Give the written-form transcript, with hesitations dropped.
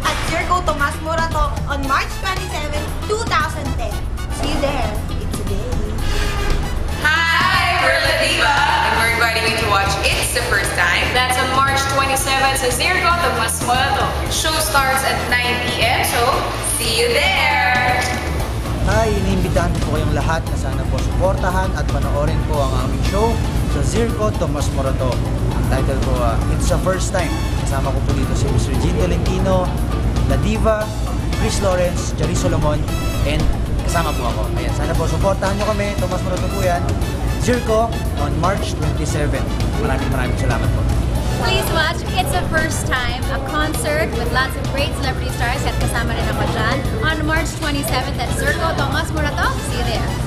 at Circo Tomas Morato on March 27, 2010. See you there. It's a day. Hi, we're La Diva, and we're inviting you to watch It's the First Time. That's on March 27 sa Circo Tomas Morato. Show starts at 9 p.m. So, see you there! Hi, iniimbitahan ko kayong lahat na sana po suportahan at panoorin po ang aming show sa Circo Tomas Morato. Ang title po, It's the First Time. Kasama ko po dito si Mr. Gene Tolentino, La Diva, Chris Lawrence, Jari Solomon, and kasama po ako. Ayan, sana po suportahan nyo kami. Tomas Morato po yan. Circo on March 27. Maraming salamat po. Please watch It's the First Time, a concert with lots of great celebrity stars at kasama rin ako dyan on March 27th at Circo Tomas Morato. See you there.